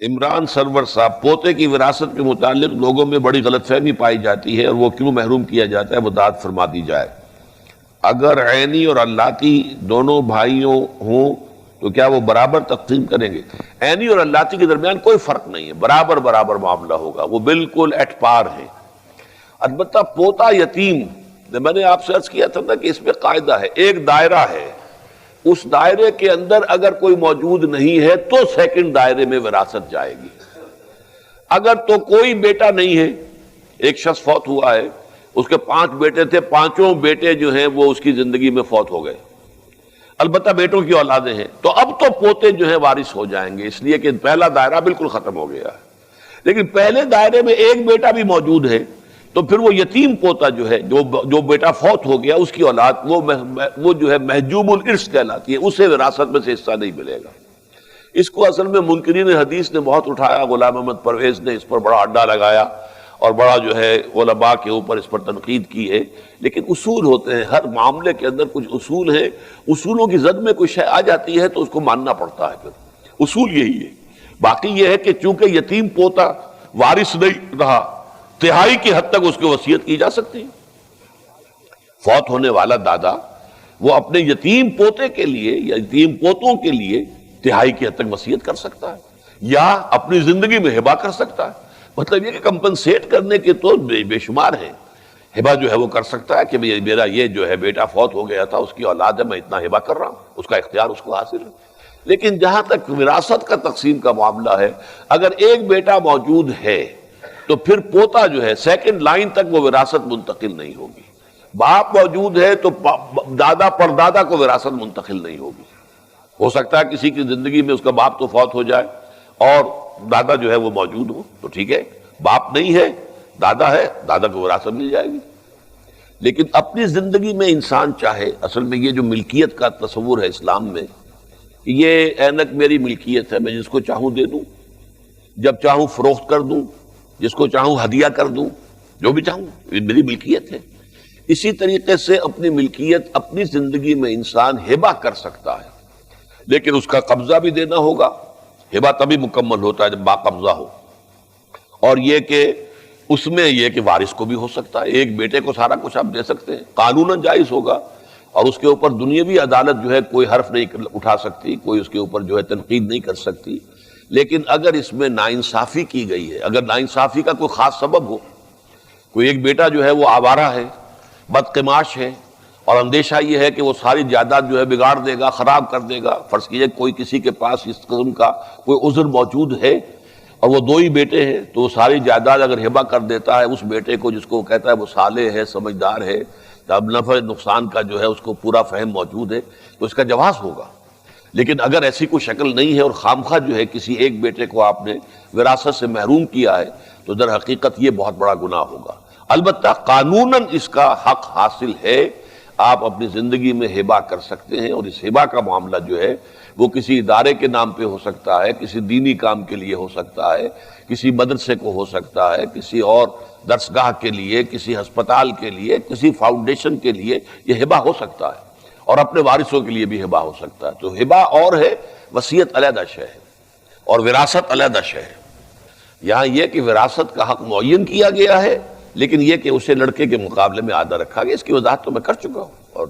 عمران سرور صاحب، پوتے کی وراثت کے متعلق لوگوں میں بڑی غلط فہمی پائی جاتی ہے اور وہ کیوں محروم کیا جاتا ہے، وضاحت فرما دی جائے۔ اگر عینی اور اللاتی دونوں بھائیوں ہوں تو کیا وہ برابر تقسیم کریں گے؟ عینی اور اللاتی کے درمیان کوئی فرق نہیں ہے، برابر برابر معاملہ ہوگا، وہ بالکل ایٹ پار ہے۔ البتہ پوتا یتیم، میں نے آپ سے عرض کیا تھا نا کہ اس میں قاعدہ ہے، ایک دائرہ ہے، اس دائرے کے اندر اگر کوئی موجود نہیں ہے تو سیکنڈ دائرے میں وراثت جائے گی۔ اگر تو کوئی بیٹا نہیں ہے، ایک شخص فوت ہوا ہے، اس کے 5 بیٹے تھے، 5 بیٹے جو ہیں وہ اس کی زندگی میں فوت ہو گئے، البتہ بیٹوں کی اولادیں ہیں، تو اب تو پوتے جو ہیں وارث ہو جائیں گے، اس لیے کہ پہلا دائرہ بالکل ختم ہو گیا ہے۔ لیکن پہلے دائرے میں ایک بیٹا بھی موجود ہے تو پھر وہ یتیم پوتا جو ہے، جو بیٹا فوت ہو گیا، اس کی اولاد وہ جو ہے محجوب الارث کہلاتی ہے، اسے وراثت میں سے حصہ نہیں ملے گا۔ اس کو اصل میں منکرین حدیث نے بہت اٹھایا، غلام احمد پرویز نے اس پر بڑا اڈا لگایا اور بڑا جو ہے علماء کے اوپر اس پر تنقید کی ہے، لیکن اصول ہوتے ہیں، ہر معاملے کے اندر کچھ اصول ہیں، اصولوں کی زد میں کوئی شے آ جاتی ہے تو اس کو ماننا پڑتا ہے، پھر اصول یہی ہے۔ باقی یہ ہے کہ چونکہ یتیم پوتا وارث نہیں رہا، تہائی کی حد تک اس کی وصیت کی جا سکتی ہے۔ فوت ہونے والا دادا وہ اپنے یتیم پوتے کے لیے یا یتیم پوتوں کے لیے تہائی کی حد تک وصیت کر سکتا ہے یا اپنی زندگی میں ہبہ کر سکتا ہے۔ مطلب یہ کہ کمپنسیٹ کرنے کے تو بے شمار ہیں، ہبہ جو ہے وہ کر سکتا ہے کہ میرا یہ جو ہے بیٹا فوت ہو گیا تھا، اس کی اولاد ہے، میں اتنا ہبہ کر رہا ہوں، اس کا اختیار اس کو حاصل ہے۔ لیکن جہاں تک وراثت کا تقسیم کا معاملہ ہے، اگر ایک بیٹا موجود ہے تو پھر پوتا جو ہے سیکنڈ لائن تک وہ وراثت منتقل نہیں ہوگی۔ باپ موجود ہے تو دادا پردادا کو وراثت منتقل نہیں ہوگی۔ ہو سکتا ہے کسی کی زندگی میں اس کا باپ تو فوت ہو جائے اور دادا جو ہے وہ موجود ہو تو ٹھیک ہے، باپ نہیں ہے، دادا ہے، دادا کو وراثت مل جائے گی۔ لیکن اپنی زندگی میں انسان چاہے، اصل میں یہ جو ملکیت کا تصور ہے اسلام میں، یہ اینک میری ملکیت ہے، میں جس کو چاہوں دے دوں، جب چاہوں فروخت کر دوں، جس کو چاہوں ہدیہ کر دوں، جو بھی چاہوں، یہ میری ملکیت ہے۔ اسی طریقے سے اپنی ملکیت اپنی زندگی میں انسان ہبہ کر سکتا ہے، لیکن اس کا قبضہ بھی دینا ہوگا۔ ہبہ تبھی مکمل ہوتا ہے جب باقبضہ ہو، اور یہ کہ اس میں یہ کہ وارث کو بھی ہو سکتا ہے، ایک بیٹے کو سارا کچھ آپ دے سکتے ہیں، قانوناً جائز ہوگا، اور اس کے اوپر دنیاوی عدالت جو ہے کوئی حرف نہیں اٹھا سکتی، کوئی اس کے اوپر جو ہے تنقید نہیں کر سکتی۔ لیکن اگر اس میں ناانصافی کی گئی ہے، اگر ناانصافی کا کوئی خاص سبب ہو، کوئی ایک بیٹا جو ہے وہ آوارہ ہے، بدقماش ہے، اور اندیشہ یہ ہے کہ وہ ساری جائیداد جو ہے بگاڑ دے گا، خراب کر دے گا، فرض کیجئے کوئی کسی کے پاس اس قسم کا کوئی عذر موجود ہے اور وہ 2 ہی بیٹے ہیں، تو وہ ساری جائیداد اگر ہبہ کر دیتا ہے اس بیٹے کو جس کو وہ کہتا ہے وہ صالح ہے، سمجھدار ہے، اب نفع نقصان کا جو ہے اس کو پورا فہم موجود ہے، تو اس کا جواز ہوگا۔ لیکن اگر ایسی کوئی شکل نہیں ہے اور خامخواہ جو ہے کسی ایک بیٹے کو آپ نے وراثت سے محروم کیا ہے، تو در حقیقت یہ بہت بڑا گناہ ہوگا۔ البتہ قانوناً اس کا حق حاصل ہے، آپ اپنی زندگی میں ہبہ کر سکتے ہیں، اور اس ہبہ کا معاملہ جو ہے وہ کسی ادارے کے نام پہ ہو سکتا ہے، کسی دینی کام کے لیے ہو سکتا ہے، کسی مدرسے کو ہو سکتا ہے، کسی اور درسگاہ کے لیے، کسی ہسپتال کے لیے، کسی فاؤنڈیشن کے لیے یہ ہبہ ہو سکتا ہے، اور اپنے وارثوں کے لیے بھی ہبہ ہو سکتا ہے۔ تو ہبہ اور ہے، وصیت علیحدہ شے ہے، اور وراثت علیحدہ شے ہے۔ یہاں یہ کہ وراثت کا حق معین کیا گیا ہے، لیکن یہ کہ اسے لڑکے کے مقابلے میں آدھا رکھا گیا، اس کی وضاحت تو میں کر چکا ہوں۔ اور